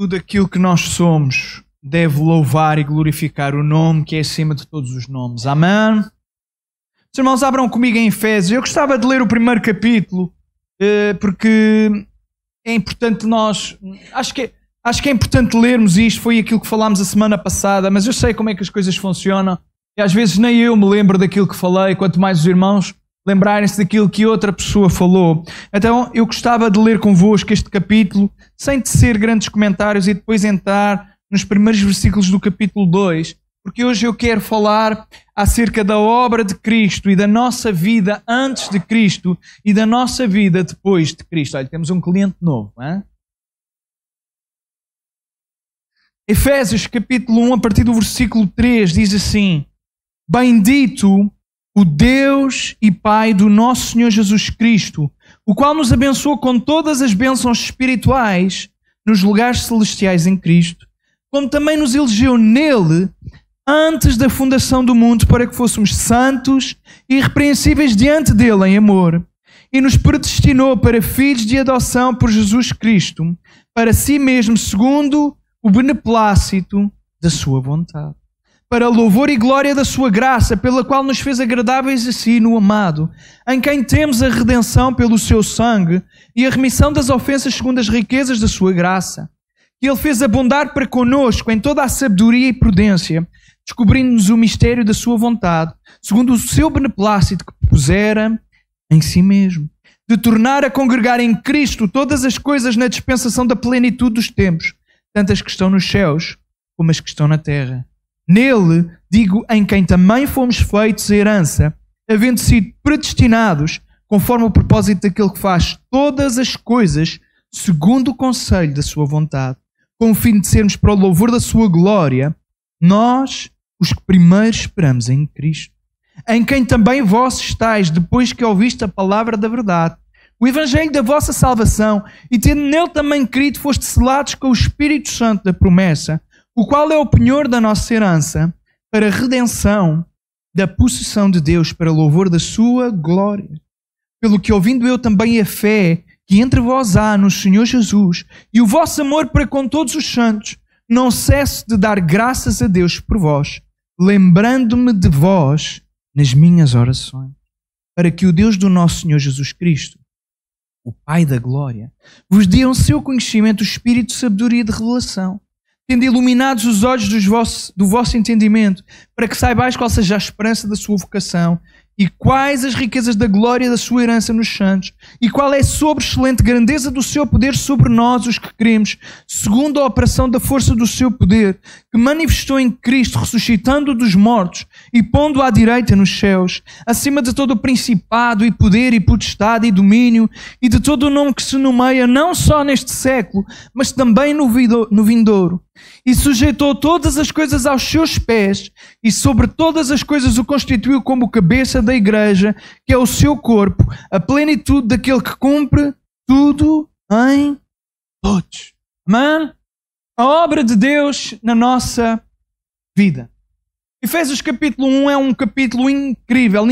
Tudo aquilo que nós somos deve louvar e glorificar o nome que é acima de todos os nomes. Amém? Os irmãos, abram comigo em Efésios. Eu gostava de ler o primeiro capítulo, porque é importante nós... Acho que é importante lermos isto. Foi aquilo que falámos a semana passada, mas eu sei como é que as coisas funcionam. E às vezes nem eu me lembro daquilo que falei, quanto mais os irmãos lembrarem-se daquilo que outra pessoa falou. Então eu gostava de ler convosco este capítulo, sem tecer grandes comentários e depois entrar nos primeiros versículos do capítulo 2, porque hoje eu quero falar acerca da obra de Cristo e da nossa vida antes de Cristo e da nossa vida depois de Cristo. Olha, temos um cliente novo, não é? Efésios capítulo 1, a partir do versículo 3, diz assim: Bendito o Deus e Pai do nosso Senhor Jesus Cristo, o qual nos abençoou com todas as bênçãos espirituais nos lugares celestiais em Cristo, como também nos elegeu nele antes da fundação do mundo, para que fôssemos santos e irrepreensíveis diante dele em amor, e nos predestinou para filhos de adoção por Jesus Cristo, para si mesmo, segundo o beneplácito da sua vontade, para louvor e glória da sua graça, pela qual nos fez agradáveis a si no amado, em quem temos a redenção pelo seu sangue e a remissão das ofensas segundo as riquezas da sua graça, que ele fez abundar para conosco em toda a sabedoria e prudência, descobrindo-nos o mistério da sua vontade, segundo o seu beneplácito que pusera em si mesmo, de tornar a congregar em Cristo todas as coisas na dispensação da plenitude dos tempos, tanto as que estão nos céus como as que estão na terra. Nele, digo, em quem também fomos feitos a herança, havendo sido predestinados, conforme o propósito daquele que faz todas as coisas, segundo o conselho da sua vontade, com o fim de sermos para o louvor da sua glória, nós, os que primeiro esperamos em Cristo, em quem também vós estáis, depois que ouviste a palavra da verdade, o evangelho da vossa salvação, e tendo nele também crido, foste selados com o Espírito Santo da promessa, o qual é o penhor da nossa herança, para a redenção da possessão de Deus, para louvor da sua glória. Pelo que, ouvindo eu também a fé que entre vós há no Senhor Jesus, e o vosso amor para com todos os santos, não cesso de dar graças a Deus por vós, lembrando-me de vós nas minhas orações, para que o Deus do nosso Senhor Jesus Cristo, o Pai da glória, vos dê um seu conhecimento, o espírito de sabedoria e de revelação, tendo iluminados os olhos do vosso entendimento, para que saibais qual seja a esperança da sua vocação, e quais as riquezas da glória da sua herança nos santos, e qual é a sobre-excelente grandeza do seu poder sobre nós, os que cremos, segundo a operação da força do seu poder, que manifestou em Cristo, ressuscitando dos mortos e pondo à direita nos céus, acima de todo o principado e poder e potestade e domínio, e de todo o nome que se nomeia, não só neste século, mas também no vindouro. E sujeitou todas as coisas aos seus pés, e sobre todas as coisas o constituiu como cabeça da igreja, que é o seu corpo, a plenitude daquele que cumpre tudo em todos. Amém? A obra de Deus na nossa vida. Efésios capítulo 1 é um capítulo incrível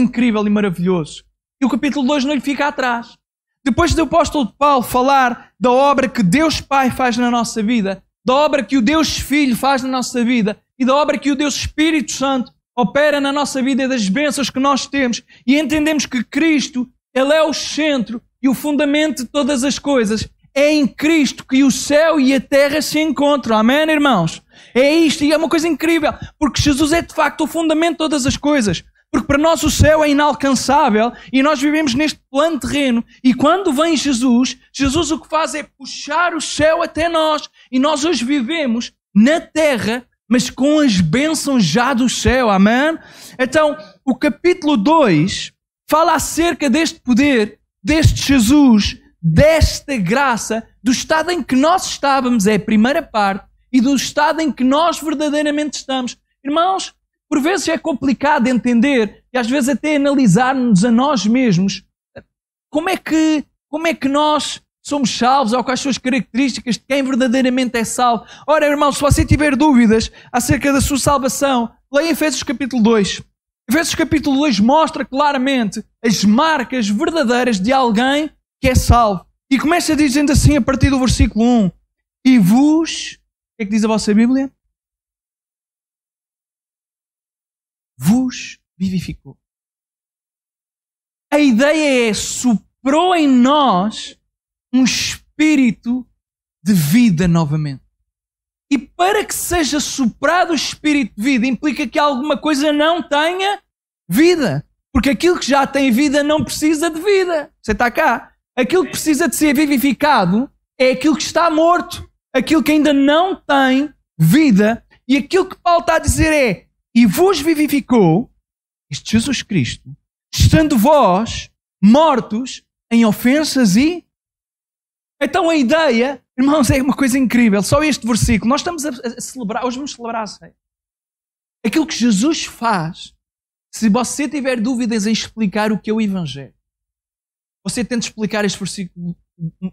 e maravilhoso. E o capítulo 2 não lhe fica atrás. Depois do apóstolo Paulo falar da obra que Deus Pai faz na nossa vida, da obra que o Deus Filho faz na nossa vida e da obra que o Deus Espírito Santo opera na nossa vida e das bênçãos que nós temos, e entendemos que Cristo, Ele é o centro e o fundamento de todas as coisas. É em Cristo que o céu e a terra se encontram. Amém, irmãos? É isto, e é uma coisa incrível, porque Jesus é de facto o fundamento de todas as coisas. Porque para nós o céu é inalcançável e nós vivemos neste plano terreno. E quando vem Jesus, Jesus o que faz é puxar o céu até nós. E nós hoje vivemos na terra, mas com as bênçãos já do céu. Amém? Então, o capítulo 2 fala acerca deste poder, deste Jesus, desta graça, do estado em que nós estávamos, é a primeira parte, e do estado em que nós verdadeiramente estamos. Irmãos, por vezes é complicado entender e às vezes até analisarmos a nós mesmos como é que nós somos salvos ou quais são as características de quem verdadeiramente é salvo. Ora, irmãos, se você tiver dúvidas acerca da sua salvação, leia Efésios capítulo 2. Efésios capítulo 2 mostra claramente as marcas verdadeiras de alguém que é salvo. E começa dizendo assim a partir do versículo 1: E vos que é que diz a vossa Bíblia? Vos vivificou. A ideia é, soprou em nós um espírito de vida novamente. E para que seja soprado o espírito de vida, implica que alguma coisa não tenha vida. Porque aquilo que já tem vida não precisa de vida. Você está cá. Aquilo que precisa de ser vivificado é aquilo que está morto. Aquilo que ainda não tem vida. E aquilo que Paulo está a dizer é: e vos vivificou, este Jesus Cristo, estando vós mortos em ofensas e... Então a ideia, irmãos, é uma coisa incrível. Só este versículo. Nós estamos a celebrar, hoje vamos celebrar a ceia. Aquilo que Jesus faz, se você tiver dúvidas em explicar o que é o Evangelho, você tenta explicar este versículo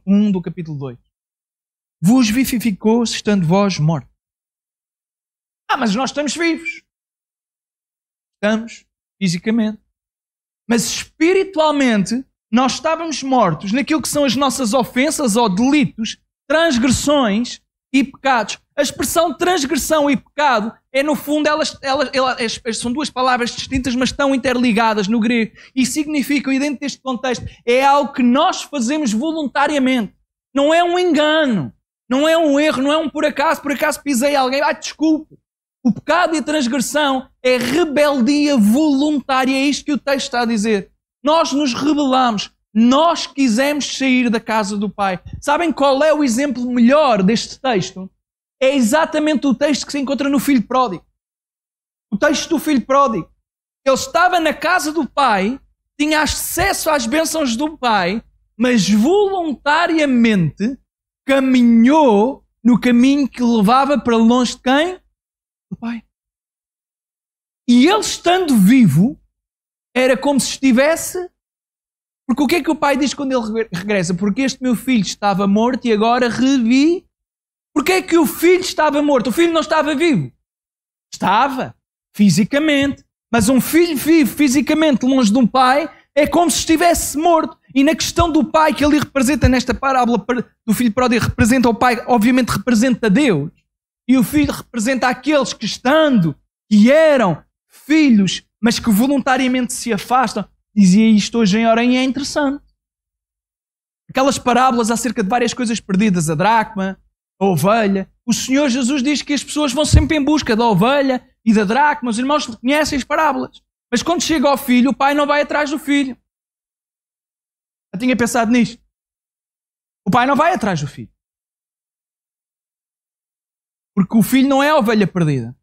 1 do capítulo 2. Vos vivificou, estando vós mortos. Mas nós estamos vivos. Estamos, fisicamente. Mas espiritualmente, nós estávamos mortos naquilo que são as nossas ofensas ou delitos, transgressões e pecados. A expressão transgressão e pecado é, no fundo, elas são duas palavras distintas, mas estão interligadas no grego e significam, e dentro deste contexto, é algo que nós fazemos voluntariamente. Não é um engano, não é um erro, não é um por acaso pisei alguém, desculpe. O pecado e a transgressão é rebeldia voluntária, é isto que o texto está a dizer. Nós nos rebelamos, nós quisemos sair da casa do Pai. Sabem qual é o exemplo melhor deste texto? É exatamente o texto que se encontra no Filho Pródigo. O texto do Filho Pródigo. Ele estava na casa do Pai, tinha acesso às bênçãos do Pai, mas voluntariamente caminhou no caminho que levava para longe de quem? Do Pai. E ele, estando vivo, era como se estivesse... Porque o que é que o Pai diz quando ele regressa? Porque este meu filho estava morto e agora revi. Porque é que o filho estava morto? O filho não estava vivo. Estava, fisicamente. Mas um filho vivo fisicamente longe de um pai é como se estivesse morto. E na questão do pai que ele representa nesta parábola do filho pródigo, representa o pai, obviamente representa Deus. E o filho representa aqueles que que eram filhos, mas que voluntariamente se afastam. Dizia isto hoje em Orem e é interessante. Aquelas parábolas acerca de várias coisas perdidas, a dracma, a ovelha. O Senhor Jesus diz que as pessoas vão sempre em busca da ovelha e da dracma. Os irmãos conhecem as parábolas. Mas quando chega ao filho, o pai não vai atrás do filho. Eu tinha pensado nisto. O pai não vai atrás do filho. Porque o filho não é a ovelha perdida.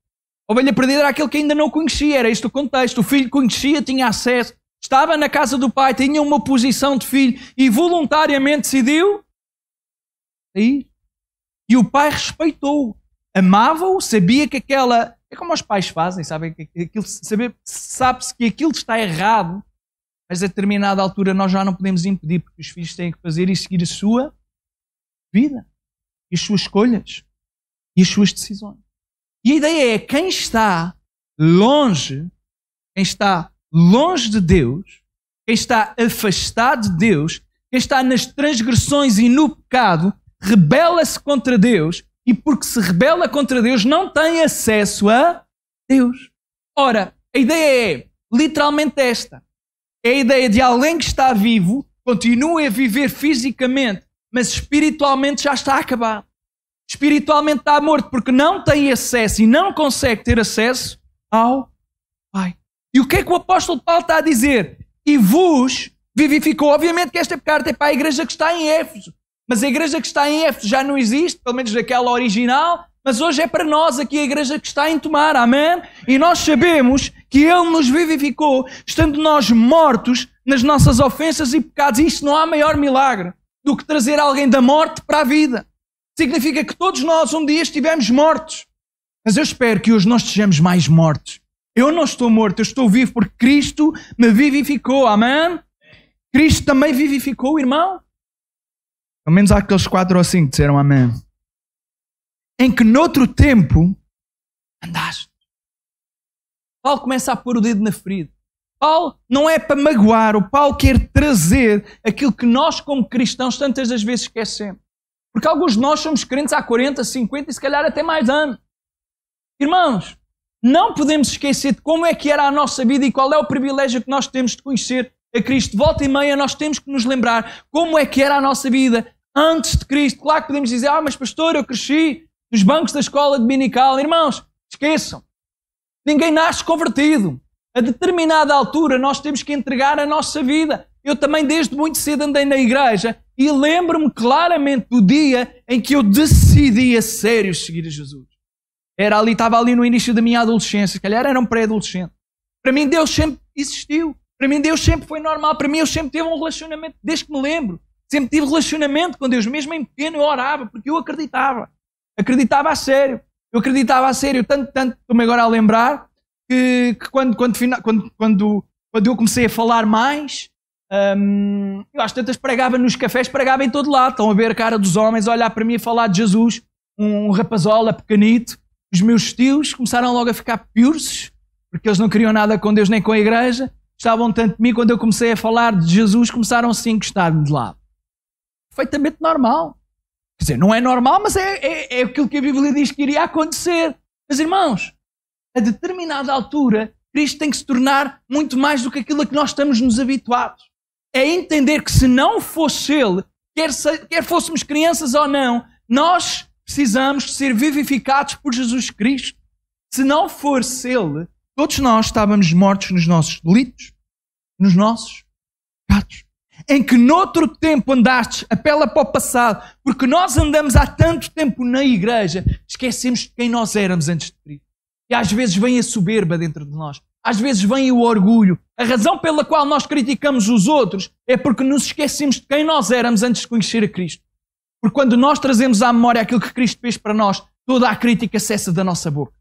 A ovelha perdida era aquele que ainda não conhecia. Era este o contexto. O filho conhecia, tinha acesso. Estava na casa do pai, tinha uma posição de filho e voluntariamente decidiu sair. E o pai respeitou-o, amava-o, sabia que aquela... É como os pais fazem, sabem? Sabe-se que aquilo está errado, mas a determinada altura nós já não podemos impedir, porque os filhos têm que fazer e seguir a sua vida, e as suas escolhas, e as suas decisões. E a ideia é, quem está longe de Deus, quem está afastado de Deus, quem está nas transgressões e no pecado, rebela-se contra Deus e porque se rebela contra Deus não tem acesso a Deus. Ora, a ideia é literalmente esta. É a ideia de alguém que está vivo, continua a viver fisicamente, mas espiritualmente já está acabado. Espiritualmente está morto porque não tem acesso e não consegue ter acesso ao Pai. E o que é que o apóstolo Paulo está a dizer? E vos vivificou. Obviamente que esta carta é para a igreja que está em Éfeso. Mas a igreja que está em Éfeso já não existe, pelo menos daquela original, mas hoje é para nós aqui a igreja que está em Tomar, amém? E nós sabemos que Ele nos vivificou, estando nós mortos nas nossas ofensas e pecados. E isto não há maior milagre do que trazer alguém da morte para a vida. Significa que todos nós um dia estivemos mortos. Mas eu espero que hoje nós estejamos mais mortos. Eu não estou morto, eu estou vivo porque Cristo me vivificou, amém? Cristo também vivificou o irmão. Pelo menos há aqueles 4 ou 5 que disseram amém. Em que noutro tempo andaste. Paulo começa a pôr o dedo na ferida. Paulo não é para magoar, o Paulo quer trazer aquilo que nós como cristãos tantas das vezes esquecemos. Porque alguns de nós somos crentes há 40, 50 e se calhar até mais anos. Irmãos, não podemos esquecer de como é que era a nossa vida e qual é o privilégio que nós temos de conhecer a Cristo. Volta e meia nós temos que nos lembrar como é que era a nossa vida antes de Cristo. Claro que podemos dizer, mas pastor, eu cresci nos bancos da escola dominical. Irmãos, esqueçam. Ninguém nasce convertido. A determinada altura nós temos que entregar a nossa vida. Eu também desde muito cedo andei na igreja e lembro-me claramente do dia em que eu decidi a sério seguir a Jesus. Estava ali no início da minha adolescência, se calhar era um pré-adolescente. Para mim Deus sempre existiu. Para mim Deus sempre foi normal. Para mim eu sempre tive um relacionamento, desde que me lembro. Sempre tive relacionamento com Deus. Mesmo em pequeno eu orava, porque eu acreditava. Acreditava a sério. Eu acreditava a sério. Tanto, estou-me agora a lembrar, que quando eu comecei a falar mais, eu às tantas pregava nos cafés, pregava em todo lado. Estão a ver a cara dos homens, a olhar para mim e falar de Jesus. Um rapazola pequenito. Os meus tios começaram logo a ficar piursos, porque eles não queriam nada com Deus nem com a igreja. Gostavam tanto de mim, quando eu comecei a falar de Jesus, começaram assim a gostar-me de lado. Perfeitamente normal. Quer dizer, não é normal, mas é aquilo que a Bíblia diz que iria acontecer. Mas irmãos, a determinada altura, Cristo tem que se tornar muito mais do que aquilo a que nós estamos nos habituados. É entender que se não fosse Ele, quer fôssemos crianças ou não, nós precisamos ser vivificados por Jesus Cristo. Se não fosse Ele, todos nós estávamos mortos nos nossos delitos, nos nossos pecados. Em que noutro tempo andastes, apela para o passado, porque nós andamos há tanto tempo na igreja, esquecemos de quem nós éramos antes de Cristo. E às vezes vem a soberba dentro de nós. Às vezes vem o orgulho. A razão pela qual nós criticamos os outros é porque nos esquecemos de quem nós éramos antes de conhecer a Cristo. Porque quando nós trazemos à memória aquilo que Cristo fez para nós, toda a crítica cessa da nossa boca.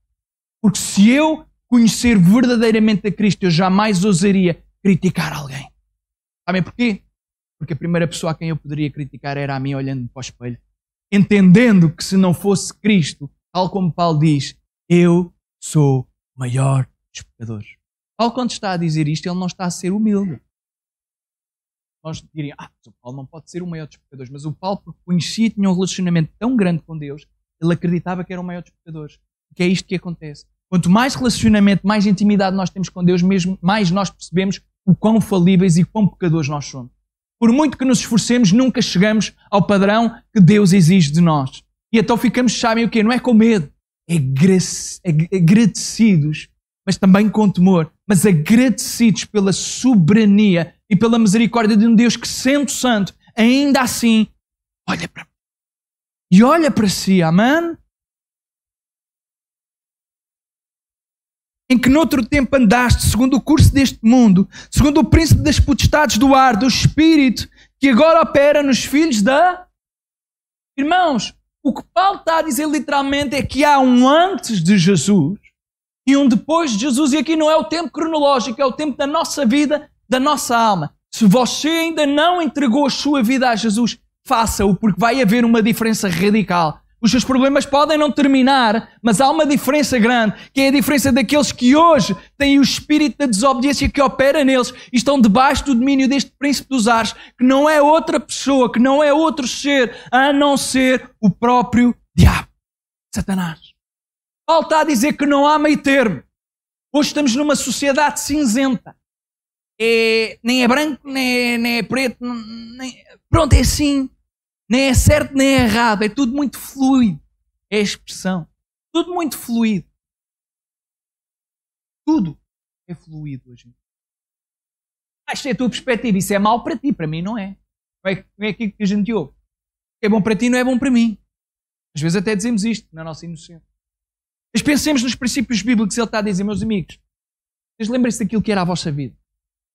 Porque se eu conhecer verdadeiramente a Cristo, eu jamais ousaria criticar alguém. Sabem porquê? Porque a primeira pessoa a quem eu poderia criticar era a mim, olhando para o espelho. Entendendo que se não fosse Cristo, tal como Paulo diz, eu sou maior dos pecadores. Paulo, quando está a dizer isto, ele não está a ser humilde. Nós diríamos, o Paulo não pode ser o maior dos pecadores, mas o Paulo, porque conhecia, tinha um relacionamento tão grande com Deus, ele acreditava que era o maior dos pecadores. Que é isto que acontece. Quanto mais relacionamento, mais intimidade nós temos com Deus, mesmo mais nós percebemos o quão falíveis e quão pecadores nós somos. Por muito que nos esforcemos, nunca chegamos ao padrão que Deus exige de nós. E então ficamos, sabem o quê? Não é com medo, é agradecidos, mas também com temor, mas agradecidos pela soberania e pela misericórdia de um Deus que, sendo santo, ainda assim olha para mim. E olha para si, amém? Em que noutro tempo andaste, segundo o curso deste mundo, segundo o príncipe das potestades do ar, do espírito, que agora opera nos filhos da... Irmãos, o que Paulo está a dizer literalmente é que há um antes de Jesus e um depois de Jesus, e aqui não é o tempo cronológico, é o tempo da nossa vida, da nossa alma. Se você ainda não entregou a sua vida a Jesus, faça-o, porque vai haver uma diferença radical. Os seus problemas podem não terminar, mas há uma diferença grande, que é a diferença daqueles que hoje têm o espírito da desobediência que opera neles e estão debaixo do domínio deste príncipe dos ares, que não é outra pessoa, que não é outro ser, a não ser o próprio diabo, Satanás. Paulo está a dizer que não há meio termo. Hoje estamos numa sociedade cinzenta. Nem é branco, nem é preto, pronto, é assim. Nem é certo, nem é errado. É tudo muito fluido. É a expressão. Tudo muito fluido. Tudo é fluido hoje. Esta é a tua perspectiva. Isso é mau para ti. Para mim não é. Não é aquilo que a gente ouve. O que é bom para ti não é bom para mim. Às vezes até dizemos isto na nossa inocência. Mas pensemos nos princípios bíblicos que ele está a dizer, meus amigos. Vocês lembrem-se daquilo que era a vossa vida.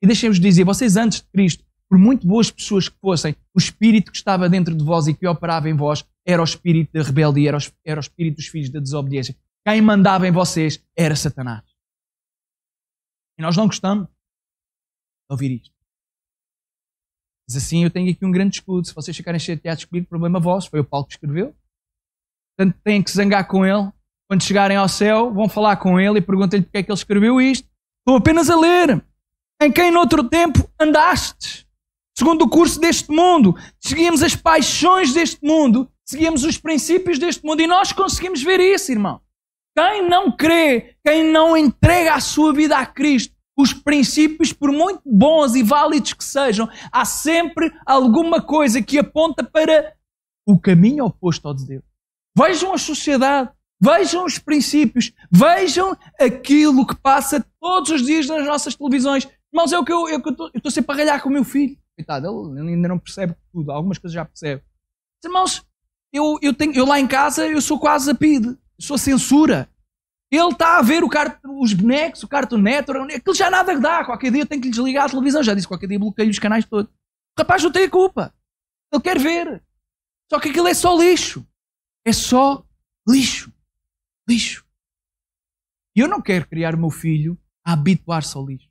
E deixem-vos dizer, vocês antes de Cristo, por muito boas pessoas que fossem, o espírito que estava dentro de vós e que operava em vós era o espírito da rebeldia, era o espírito dos filhos da desobediência. Quem mandava em vocês era Satanás. E nós não gostamos de ouvir isto. Mas assim eu tenho aqui um grande escudo. Se vocês ficarem chateados comigo, problema vosso. Foi o Paulo que escreveu. Portanto, têm que zangar com ele. Quando chegarem ao céu, vão falar com ele e perguntem-lhe porque é que ele escreveu isto. Estou apenas a ler. Em quem noutro tempo andastes, segundo o curso deste mundo, seguíamos as paixões deste mundo, seguíamos os princípios deste mundo. E nós conseguimos ver isso, irmão. Quem não crê, quem não entrega a sua vida a Cristo, os princípios, por muito bons e válidos que sejam, há sempre alguma coisa que aponta para o caminho oposto ao de Deus. Vejam a sociedade, vejam os princípios, vejam aquilo que passa todos os dias nas nossas televisões. Irmãos, é o que eu estou sempre a ralhar com o meu filho. Coitado, ele ainda não percebe tudo, algumas coisas já percebe. Mas, irmãos, eu lá em casa, eu sou quase a PIDE, eu sou a censura. Ele está a ver os bonecos, o Cartoon Network, aquilo já nada dá. Qualquer dia eu tenho que lhe desligar a televisão. Já disse, qualquer dia bloqueio os canais todos. O rapaz não tem a culpa. Ele quer ver. Só que aquilo é só lixo. É só lixo. Lixo. E eu não quero criar o meu filho a habituar-se ao lixo.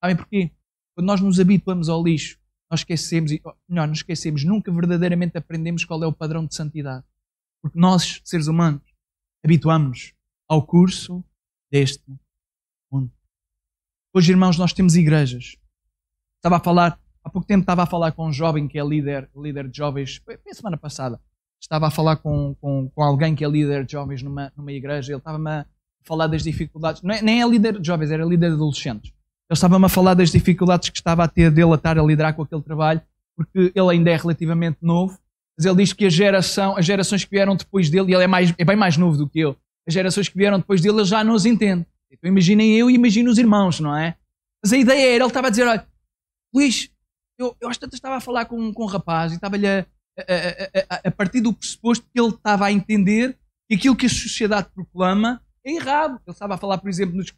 Sabem porquê? Quando nós nos habituamos ao lixo, nós esquecemos, não esquecemos, nunca verdadeiramente aprendemos qual é o padrão de santidade. Porque nós, seres humanos, habituamos-nos ao curso deste mundo. Hoje, irmãos, nós temos igrejas. Há pouco tempo estava a falar com um jovem que é líder de jovens, foi a semana passada. Estava a falar com alguém que é líder de jovens numa igreja. Ele estava-me a falar das dificuldades. Nem é líder de jovens, era líder de adolescentes. Ele estava-me a falar das dificuldades que estava a ter dele a estar a liderar com aquele trabalho, porque ele ainda é relativamente novo. Mas ele diz que as gerações que vieram depois dele, e ele é bem mais novo do que eu, as gerações que vieram depois dele, ele já não os entende. Então imaginem eu e imagino os irmãos, não é? Mas a ideia era, ele estava a dizer, olha, Luís, eu às tantas estava a falar com um rapaz e estava-lhe a partir do pressuposto que ele estava a entender que aquilo que a sociedade proclama é errado. Ele estava a falar, por exemplo, nos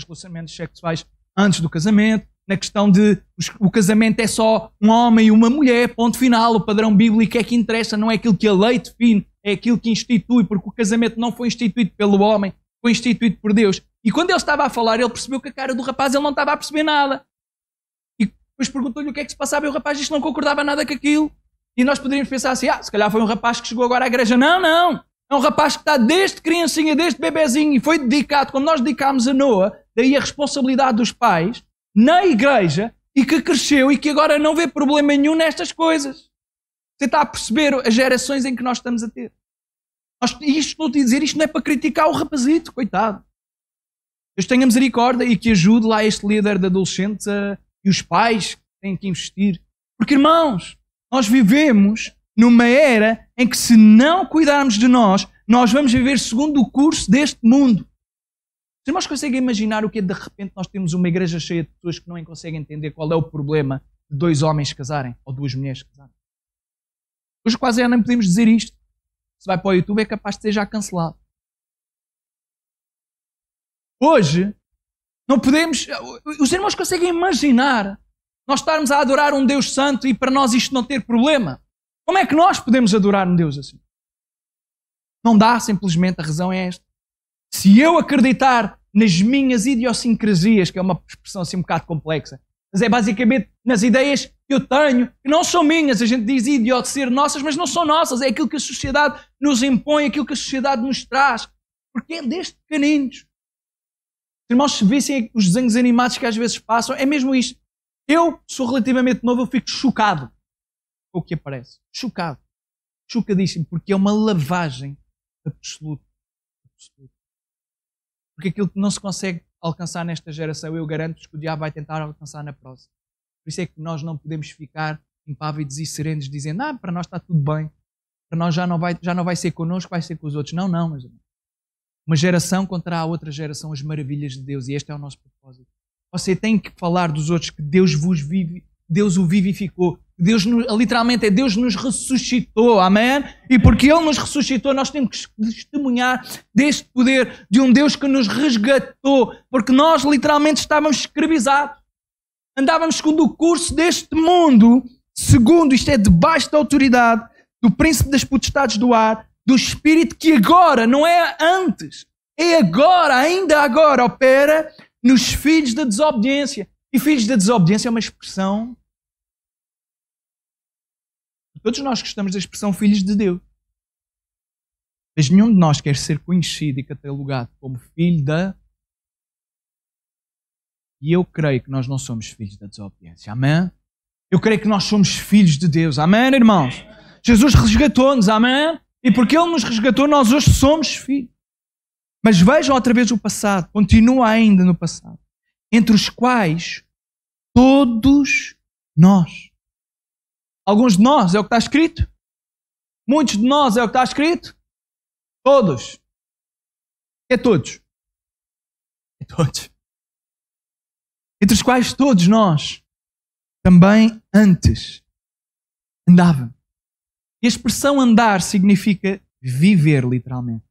relacionamentos sexuais antes do casamento, na questão de o casamento é só um homem e uma mulher, ponto final, o padrão bíblico é que interessa, não é aquilo que a lei define, é aquilo que institui, porque o casamento não foi instituído pelo homem, foi instituído por Deus. E quando ele estava a falar, ele percebeu que a cara do rapaz ele não estava a perceber nada. E depois perguntou-lhe o que é que se passava e o rapaz disse que não concordava nada com aquilo. E nós poderíamos pensar assim, se calhar foi um rapaz que chegou agora à igreja. Não. É um rapaz que está desde criancinha, desde bebezinho, e foi dedicado, como nós dedicámos a Noah, daí a responsabilidade dos pais, na igreja, e que cresceu e que agora não vê problema nenhum nestas coisas. Você está a perceber as gerações em que nós estamos a ter. Estou a dizer, isto não é para criticar o rapazito, coitado. Deus tenha misericórdia e que ajude lá este líder de adolescentes e os pais que têm que investir. Porque, irmãos, nós vivemos numa era em que, se não cuidarmos de nós vamos viver segundo o curso deste mundo. Os irmãos conseguem imaginar o que é de repente nós temos uma igreja cheia de pessoas que não conseguem entender qual é o problema de dois homens casarem ou duas mulheres casarem? Hoje quase já nem podemos dizer isto. Se vai para o YouTube é capaz de ser já cancelado. Hoje não podemos... Os irmãos conseguem imaginar nós estarmos a adorar um Deus santo e para nós isto não ter problema? Como é que nós podemos adorar um Deus assim? Não dá, simplesmente, a razão é esta. Se eu acreditar nas minhas idiosincrasias, que é uma expressão assim um bocado complexa, mas é basicamente nas ideias que eu tenho, que não são minhas, a gente diz ser nossas, mas não são nossas, é aquilo que a sociedade nos impõe, aquilo que a sociedade nos traz, porque é desde pequeninos. Os irmãos, se vissem os desenhos animados que às vezes passam, é mesmo isto. Eu sou relativamente novo, eu fico chocado com o que aparece. Chocado. Chocadíssimo, porque é uma lavagem absoluta. Porque aquilo que não se consegue alcançar nesta geração, eu garanto-vos que o diabo vai tentar alcançar na próxima. Por isso é que nós não podemos ficar impávidos e serenos dizendo, para nós está tudo bem, para nós já não vai ser connosco, vai ser com os outros. Não, meus irmãos. Uma geração contra a outra geração as maravilhas de Deus, e este é o nosso propósito. Você tem que falar dos outros que Deus o vivificou. Deus nos ressuscitou, amém? E porque Ele nos ressuscitou, nós temos que testemunhar deste poder de um Deus que nos resgatou, porque nós literalmente estávamos escravizados. Andávamos segundo o curso deste mundo, isto é, debaixo da autoridade do príncipe das potestades do ar, do Espírito que agora, não é antes, é agora, ainda agora, opera nos filhos da desobediência. E filhos da desobediência é uma expressão... Todos nós gostamos da expressão filhos de Deus. Mas nenhum de nós quer ser conhecido e catalogado como filho da... E eu creio que nós não somos filhos da desobediência. Amém? Eu creio que nós somos filhos de Deus. Amém, irmãos? Jesus resgatou-nos, amém? E porque Ele nos resgatou, nós hoje somos filhos. Mas vejam outra vez o passado, continua ainda no passado, entre os quais todos nós. Alguns de nós é o que está escrito. Muitos de nós é o que está escrito. Todos. É todos. É todos. Entre os quais todos nós também antes andávamos. E a expressão andar significa viver, literalmente.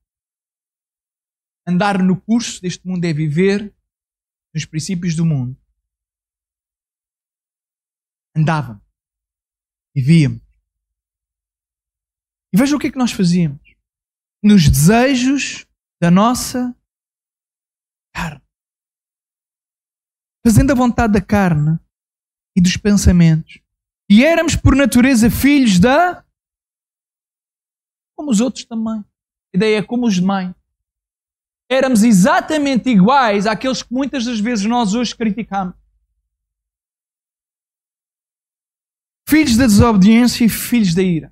Andar no curso deste mundo é viver nos princípios do mundo. Andávamos. Vivíamos. E veja o que é que nós fazíamos. Nos desejos da nossa carne. Fazendo a vontade da carne e dos pensamentos. E éramos por natureza filhos da... como os outros também. A ideia é como os demais. Éramos exatamente iguais àqueles que muitas das vezes nós hoje criticamos. Filhos da desobediência e filhos da ira.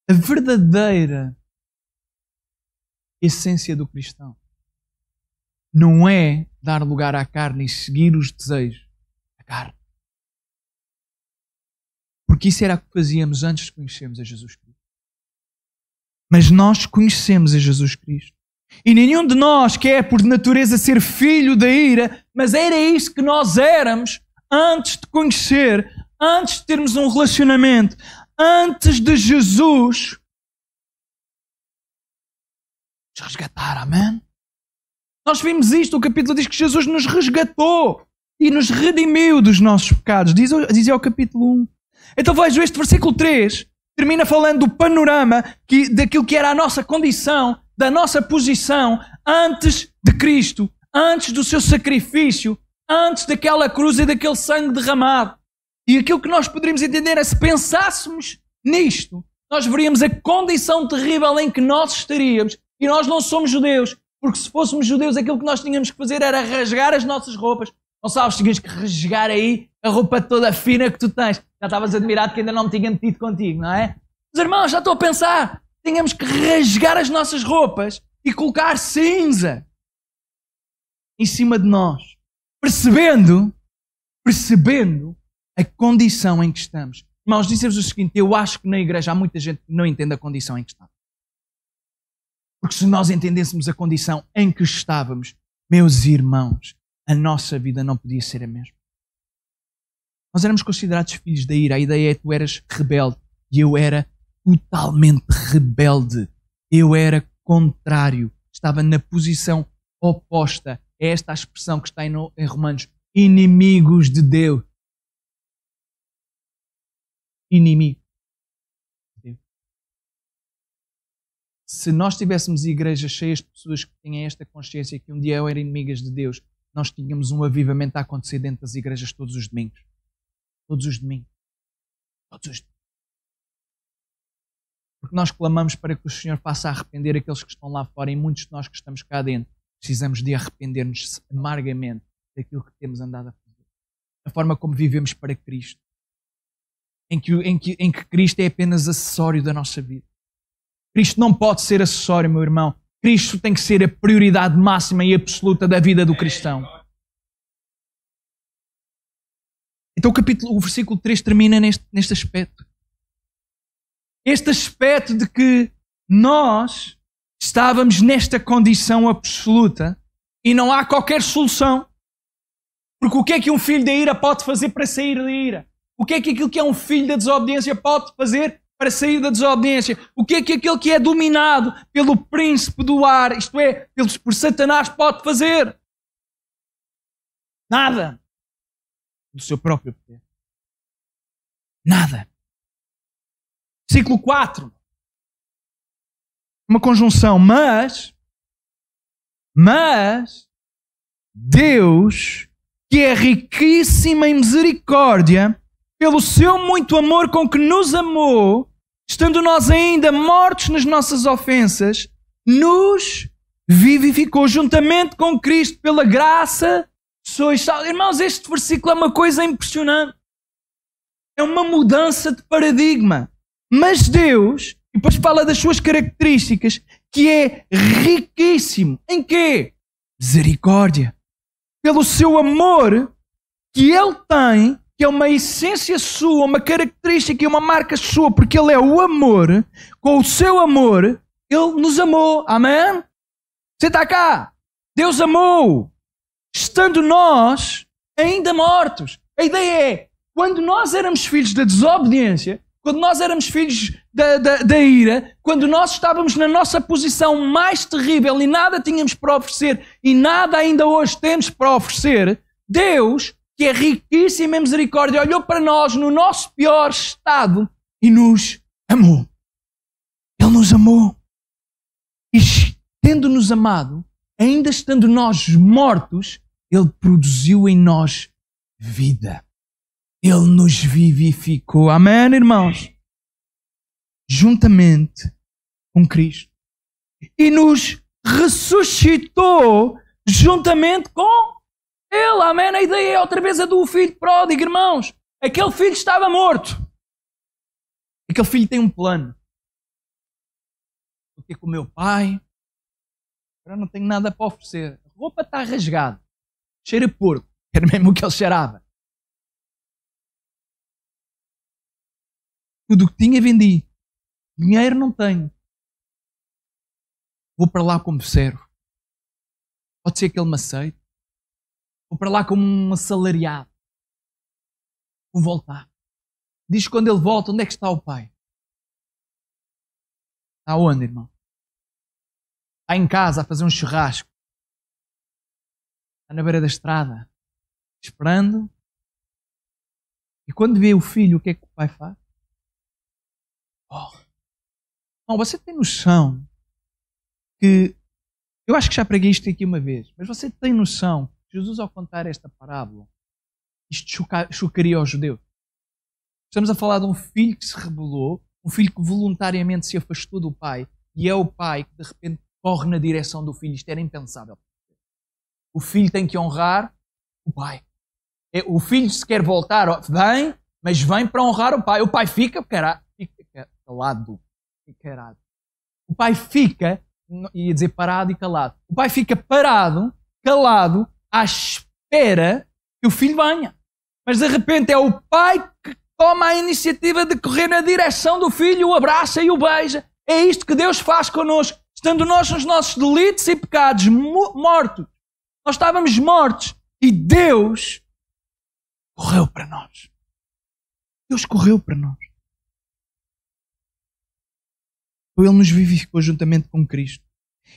A verdadeira essência do cristão não é dar lugar à carne e seguir os desejos da carne. Porque isso era o que fazíamos antes de conhecermos a Jesus Cristo. Mas nós conhecemos a Jesus Cristo. E nenhum de nós quer por natureza ser filho da ira, mas era isso que nós éramos antes de conhecer, antes de termos um relacionamento, antes de Jesus nos resgatar, amém? Nós vimos isto, o capítulo diz que Jesus nos resgatou e nos redimiu dos nossos pecados. Dizia o capítulo 1. Então vejo este versículo 3, termina falando do panorama daquilo que era a nossa condição, da nossa posição antes de Cristo, antes do seu sacrifício, antes daquela cruz e daquele sangue derramado. E aquilo que nós poderíamos entender é, se pensássemos nisto, nós veríamos a condição terrível em que nós estaríamos. E nós não somos judeus, porque se fôssemos judeus, aquilo que nós tínhamos que fazer era rasgar as nossas roupas. Não sabes, tinhas que rasgar aí a roupa toda fina que tu tens. Já estavas admirado que ainda não me tinha metido contigo, não é? Mas irmãos, já estou a pensar, tínhamos que rasgar as nossas roupas e colocar cinza em cima de nós, percebendo a condição em que estamos. Irmãos, disse-vos o seguinte, eu acho que na igreja há muita gente que não entende a condição em que está. Porque se nós entendêssemos a condição em que estávamos, meus irmãos, a nossa vida não podia ser a mesma. Nós éramos considerados filhos da ira. A ideia é que tu eras rebelde e eu era totalmente rebelde. Eu era contrário. Estava na posição oposta. É esta a expressão que está em Romanos. Inimigos de Deus. Inimigo. Se nós tivéssemos igrejas cheias de pessoas que tinham esta consciência que um dia eram inimigas de Deus, nós tínhamos um avivamento a acontecer dentro das igrejas todos os domingos. Todos os domingos. Todos os domingos. Porque nós clamamos para que o Senhor faça arrepender aqueles que estão lá fora e muitos de nós que estamos cá dentro precisamos de arrepender-nos amargamente daquilo que temos andado a fazer. A forma como vivemos para Cristo. Em que Cristo é apenas acessório da nossa vida. Cristo não pode ser acessório, meu irmão. Cristo tem que ser a prioridade máxima e absoluta da vida do cristão. Então o versículo 3 termina neste aspecto. Este aspecto de que nós estávamos nesta condição absoluta e não há qualquer solução. Porque o que é que um filho da ira pode fazer para sair da ira? O que é que aquilo que é um filho da desobediência pode fazer para sair da desobediência? O que é que aquele que é dominado pelo príncipe do ar, isto é, por Satanás, pode fazer? Nada. Do seu próprio poder. Nada. Versículo 4. Uma conjunção. Mas Deus, que é riquíssimo em misericórdia, pelo seu muito amor com que nos amou, estando nós ainda mortos nas nossas ofensas, nos vivificou juntamente com Cristo pela graça, sois salvos. Irmãos, este versículo é uma coisa impressionante. É uma mudança de paradigma. Mas Deus, e depois fala das suas características, que é riquíssimo. Em quê? Misericórdia. Pelo seu amor que Ele tem, que é uma essência sua, uma característica e uma marca sua, porque Ele é o amor. Com o seu amor, Ele nos amou. Amém? Você está cá. Deus amou. Estando nós ainda mortos. A ideia é, quando nós éramos filhos da desobediência, quando nós éramos filhos da ira, quando nós estávamos na nossa posição mais terrível e nada tínhamos para oferecer e nada ainda hoje temos para oferecer, Deus, que é riquíssimo em misericórdia, olhou para nós no nosso pior estado e nos amou. Ele nos amou. E tendo-nos amado, ainda estando nós mortos, Ele produziu em nós vida. Ele nos vivificou. Amém, irmãos? Juntamente com Cristo. E nos ressuscitou juntamente com Ele. Amém? A ideia é outra vez a do filho pródigo, irmãos. Aquele filho estava morto. Aquele filho tem um plano. Vou ter com o meu pai. Agora não tenho nada para oferecer. A roupa está rasgada. Cheira porco. Era mesmo o que ele cheirava. Tudo o que tinha vendi. Dinheiro não tenho. Vou para lá como servo. Pode ser que ele me aceite. Vou para lá como um assalariado. Vou voltar. Diz quando ele volta, onde é que está o pai? Está onde, irmão? Está em casa a fazer um churrasco. Está na beira da estrada. Esperando. E quando vê o filho, o que é que o pai faz? Não, você tem noção que... Eu acho que já preguei isto aqui uma vez. Mas você tem noção que Jesus, ao contar esta parábola, isto chocaria aos judeus. Estamos a falar de um filho que se rebelou, um filho que voluntariamente se afastou do pai, e é o pai que de repente corre na direção do filho. Isto era impensável. O filho tem que honrar o pai. O filho, se quer voltar, vem, mas vem para honrar o pai. O pai fica calado. O pai fica, ia dizer parado e calado. O pai fica parado, calado, à espera que o filho venha. Mas de repente é o pai que toma a iniciativa de correr na direção do filho, o abraça e o beija. É isto que Deus faz connosco. Estando nós nos nossos delitos e pecados mortos. Nós estávamos mortos e Deus correu para nós. Deus correu para nós. Ele nos vivificou juntamente com Cristo.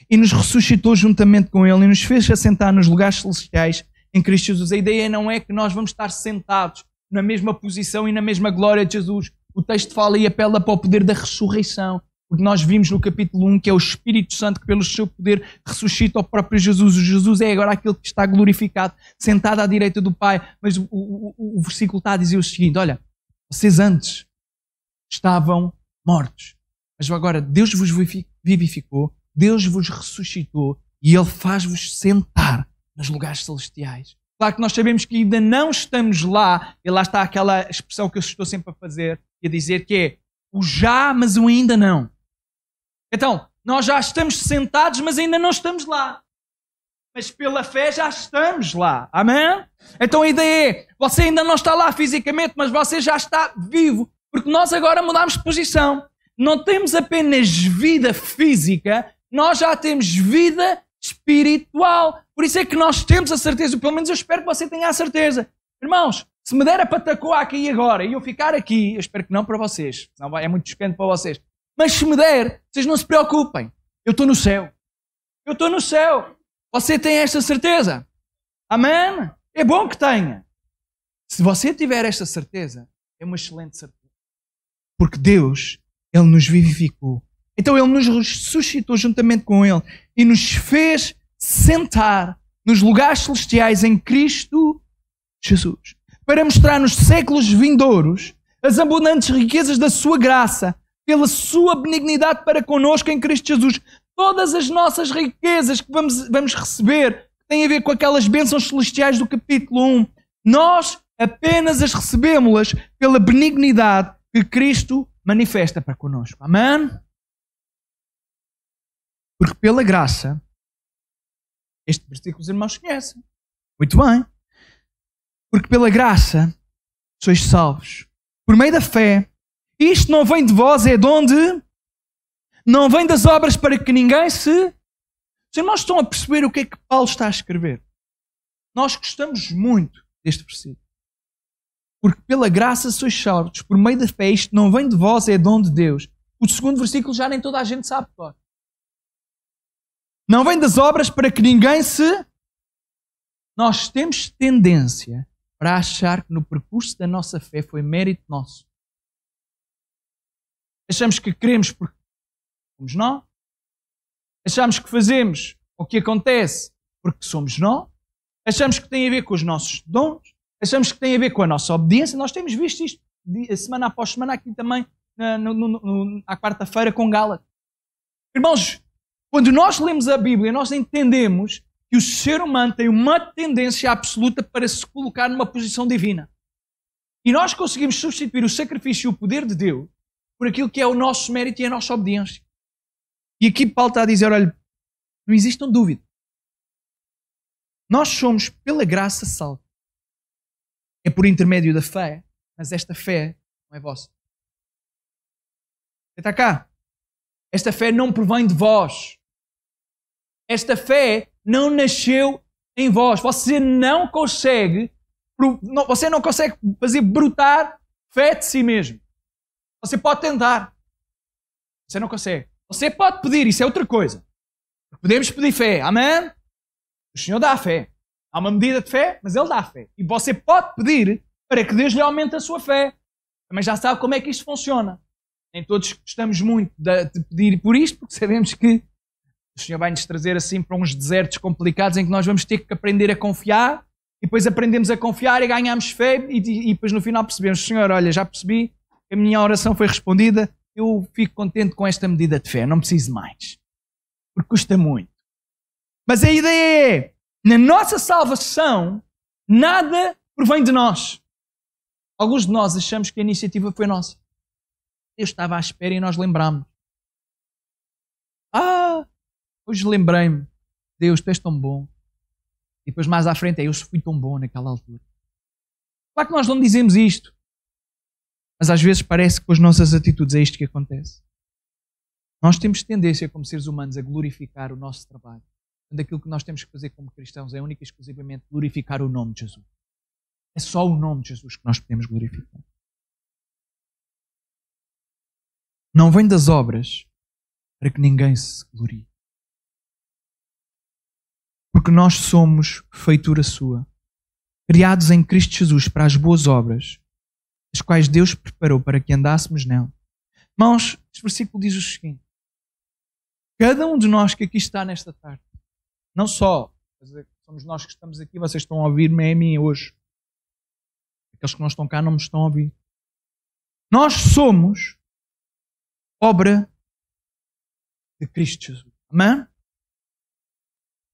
E nos ressuscitou juntamente com Ele e nos fez assentar nos lugares celestiais em Cristo Jesus. A ideia não é que nós vamos estar sentados na mesma posição e na mesma glória de Jesus. O texto fala e apela para o poder da ressurreição. Porque nós vimos no capítulo 1 que é o Espírito Santo que pelo seu poder ressuscita o próprio Jesus. O Jesus é agora aquele que está glorificado, sentado à direita do Pai. Mas o versículo está a dizer o seguinte: olha, vocês antes estavam mortos. Mas agora Deus vos vivificou, Deus vos ressuscitou e Ele faz-vos sentar nos lugares celestiais. Claro que nós sabemos que ainda não estamos lá, e lá está aquela expressão que eu estou sempre a fazer e a dizer que é o já, mas o ainda não. Então, nós já estamos sentados, mas ainda não estamos lá. Mas pela fé já estamos lá. Amém? Então a ideia é, você ainda não está lá fisicamente, mas você já está vivo, porque nós agora mudamos de posição. Não temos apenas vida física, nós já temos vida espiritual. Por isso é que nós temos a certeza, pelo menos eu espero que você tenha a certeza. Irmãos, se me der a patacoa aqui agora e eu ficar aqui, eu espero que não para vocês, senão é muito chocante para vocês. Mas se me der, vocês não se preocupem. Eu estou no céu. Eu estou no céu. Você tem esta certeza? Amém? É bom que tenha. Se você tiver esta certeza, é uma excelente certeza. Porque Deus, Ele nos vivificou. Então Ele nos ressuscitou juntamente com Ele e nos fez sentar nos lugares celestiais em Cristo Jesus. Para mostrar nos séculos vindouros as abundantes riquezas da sua graça, pela sua benignidade para conosco em Cristo Jesus. todas as nossas riquezas que vamos receber, que têm a ver com aquelas bênçãos celestiais do capítulo 1, nós apenas as recebemos pela benignidade que Cristo manifesta para connosco. Amém? Porque pela graça, este versículo os irmãos conhecem. Muito bem. Porque pela graça sois salvos. Por meio da fé. Isto não vem de vós, é de onde? Não vem das obras para que ninguém se... Os irmãos estão a perceber o que é que Paulo está a escrever. Nós gostamos muito deste versículo. Porque pela graça sois salvos, por meio da fé, isto não vem de vós, é dom de Deus. O segundo versículo já nem toda a gente sabe. Não vem das obras para que ninguém se... Nós temos tendência para achar que no percurso da nossa fé foi mérito nosso. Achamos que queremos porque somos nós. Achamos que fazemos o que acontece porque somos nós. Achamos que tem a ver com os nossos dons. Achamos que tem a ver com a nossa obediência. Nós temos visto isto semana após semana aqui também à quarta-feira com Gálatas. Irmãos, quando nós lemos a Bíblia, nós entendemos que o ser humano tem uma tendência absoluta para se colocar numa posição divina. E nós conseguimos substituir o sacrifício e o poder de Deus por aquilo que é o nosso mérito e a nossa obediência. E aqui Paulo está a dizer, olha, não existe dúvida. Nós somos, pela graça, salvos. É por intermédio da fé, mas esta fé não é vossa. Você está cá? Esta fé não provém de vós. Esta fé não nasceu em vós. Você não consegue fazer brotar fé de si mesmo. Você pode tentar. Você não consegue. Você pode pedir, isso é outra coisa. Podemos pedir fé. Amém? O Senhor dá a fé. Há uma medida de fé, mas Ele dá a fé. E você pode pedir para que Deus lhe aumente a sua fé. Mas já sabe como é que isto funciona. Nem todos gostamos muito de pedir por isto, porque sabemos que o Senhor vai nos trazer assim para uns desertos complicados em que nós vamos ter que aprender a confiar e depois aprendemos a confiar e ganhamos fé e depois no final percebemos, Senhor, olha, já percebi que a minha oração foi respondida, eu fico contente com esta medida de fé, não preciso mais. Porque custa muito. Mas a ideia é, na nossa salvação, nada provém de nós. Alguns de nós achamos que a iniciativa foi nossa. Deus estava à espera e nós lembramos. Hoje lembrei-me, Deus, tu és tão bom. E depois mais à frente, eu fui tão bom naquela altura. Claro que nós não dizemos isto. Mas às vezes parece que com as nossas atitudes é isto que acontece. Nós temos tendência, como seres humanos, a glorificar o nosso trabalho. Quando aquilo que nós temos que fazer como cristãos é única e exclusivamente glorificar o nome de Jesus. É só o nome de Jesus que nós podemos glorificar. Não vem das obras para que ninguém se glorie. Porque nós somos feitura sua, criados em Cristo Jesus para as boas obras, as quais Deus preparou para que andássemos nela. Irmãos, este versículo diz o seguinte: cada um de nós que aqui está nesta tarde, não só somos nós que estamos aqui, vocês estão a ouvir-me a mim hoje. Aqueles que não estão cá não me estão a ouvir. Nós somos obra de Cristo Jesus. Amém?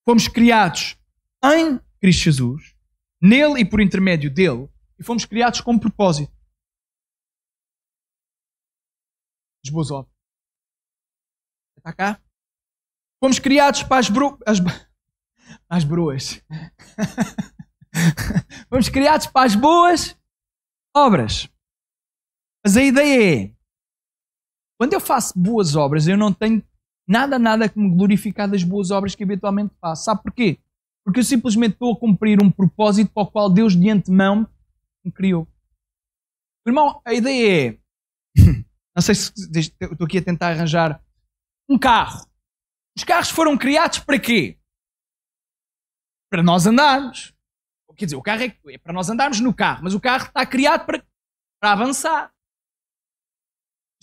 Fomos criados em Cristo Jesus, nele e por intermédio dele, e fomos criados com propósito. As boas obras. Está cá? Fomos criados para as broas. Fomos criados para as boas obras. Mas a ideia é, quando eu faço boas obras, eu não tenho nada que me glorificar das boas obras que eventualmente faço. Sabe porquê? Porque eu simplesmente estou a cumprir um propósito para o qual Deus de antemão me criou. Irmão, a ideia é, não sei se estou aqui a tentar arranjar um carro. Os carros foram criados para quê? Para nós andarmos. Quer dizer, o carro é para nós andarmos no carro, mas o carro está criado para avançar.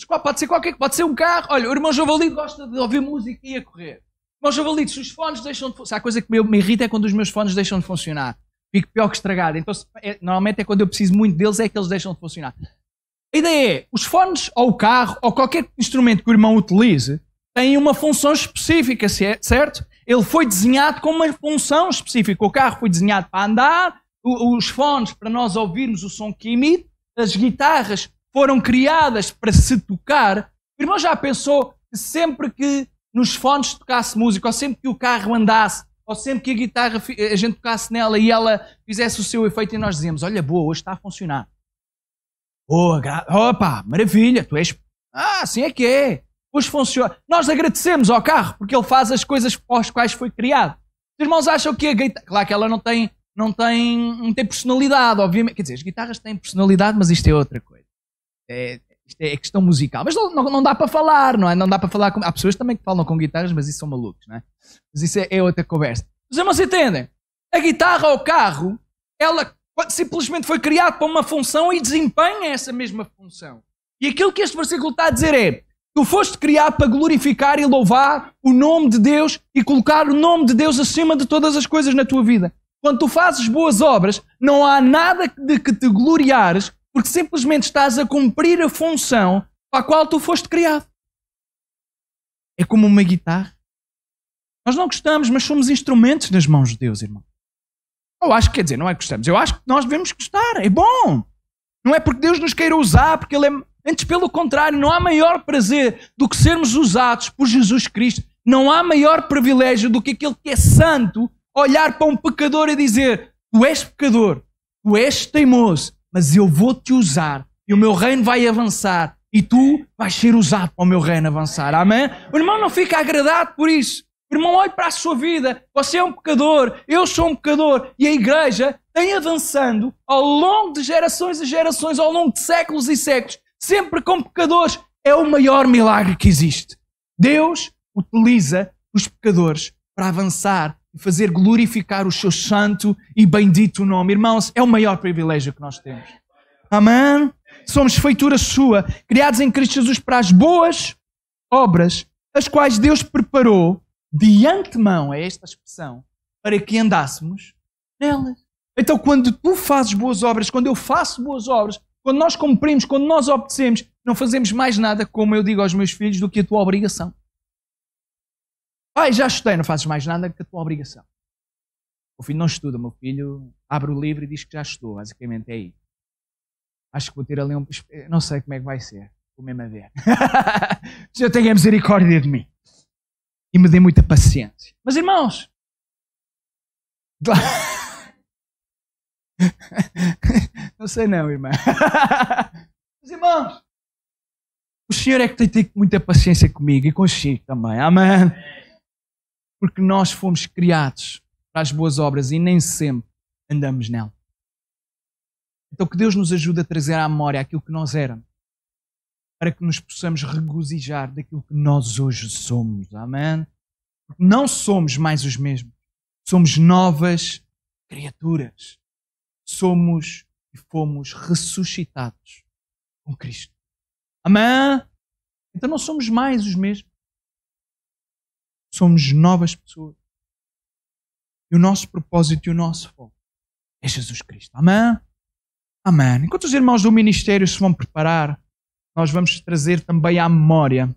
Pode ser qualquer, pode ser um carro. Olha, o irmão Jovalito gosta de ouvir música e ir a correr. Irmão Jovalito, se os fones deixam de funcionar, a coisa que me irrita é quando os meus fones deixam de funcionar. Fico pior que estragado. Então, normalmente é quando eu preciso muito deles é que eles deixam de funcionar. A ideia é, os fones ou o carro ou qualquer instrumento que o irmão utilize, tem uma função específica, certo? Ele foi desenhado com uma função específica. O carro foi desenhado para andar, os fones para nós ouvirmos o som que emite, as guitarras foram criadas para se tocar. O irmão já pensou que sempre que nos fones tocasse música, ou sempre que o carro andasse, ou sempre que a guitarra a gente tocasse nela e ela fizesse o seu efeito e nós dizíamos, olha, boa, hoje está a funcionar. Boa, opa, maravilha, tu és... assim é que é. Hoje funciona. Nós agradecemos ao carro porque ele faz as coisas para as quais foi criado. Os irmãos acham que a guitarra... Claro que ela não tem personalidade, obviamente. Quer dizer, as guitarras têm personalidade, mas isto é outra coisa. Isto é questão musical. Mas não dá para falar, não é? Não dá para falar com... Há pessoas também que falam com guitarras, mas isso são malucos, não é? Mas isso é outra conversa. Os irmãos entendem? A guitarra ou o carro, ela simplesmente foi criada para uma função e desempenha essa mesma função. E aquilo que este versículo está a dizer é: tu foste criado para glorificar e louvar o nome de Deus e colocar o nome de Deus acima de todas as coisas na tua vida. Quando tu fazes boas obras, não há nada de que te gloriares, porque simplesmente estás a cumprir a função para a qual tu foste criado. É como uma guitarra. Nós não gostamos, mas somos instrumentos nas mãos de Deus, irmão. Eu acho que, quer dizer, não é que gostamos, eu acho que nós devemos gostar, é bom. Não é porque Deus nos queira usar, porque Ele é... Antes, pelo contrário, não há maior prazer do que sermos usados por Jesus Cristo. Não há maior privilégio do que aquele que é santo olhar para um pecador e dizer: tu és pecador, tu és teimoso, mas eu vou-te usar e o meu reino vai avançar e tu vais ser usado para o meu reino avançar. Amém? O irmão não fica agradado por isso. O irmão olha para a sua vida. Você é um pecador, eu sou um pecador e a igreja tem avançando ao longo de gerações e gerações, ao longo de séculos e séculos, sempre com pecadores. É o maior milagre que existe. Deus utiliza os pecadores para avançar e fazer glorificar o seu santo e bendito nome. Irmãos, é o maior privilégio que nós temos. Amém? Somos feitura sua, criados em Cristo Jesus para as boas obras, as quais Deus preparou de antemão, é esta expressão, para que andássemos nelas. Então, quando tu fazes boas obras, quando eu faço boas obras, quando nós cumprimos, quando nós obedecemos, não fazemos mais nada, como eu digo aos meus filhos, do que a tua obrigação. Pai, já estudei, não fazes mais nada que a tua obrigação. O filho não estuda, meu filho abre o livro e diz que já estudou, basicamente é aí. Acho que vou ter ali não sei como é que vai ser, vou mesmo a ver. O Senhor tenha misericórdia de mim e me dê muita paciência. Mas irmãos, não sei não, irmã. Mas irmãos, o Senhor é que tem que ter muita paciência comigo e consigo também. Amém? Porque nós fomos criados para as boas obras e nem sempre andamos nela. Então que Deus nos ajude a trazer à memória aquilo que nós éramos, para que nos possamos regozijar daquilo que nós hoje somos. Amém? Porque não somos mais os mesmos. Somos novas criaturas. Somos e fomos ressuscitados com Cristo. Amém? Então não somos mais os mesmos. Somos novas pessoas. E o nosso propósito e o nosso foco é Jesus Cristo. Amém? Amém. Enquanto os irmãos do ministério se vão preparar, nós vamos trazer também à memória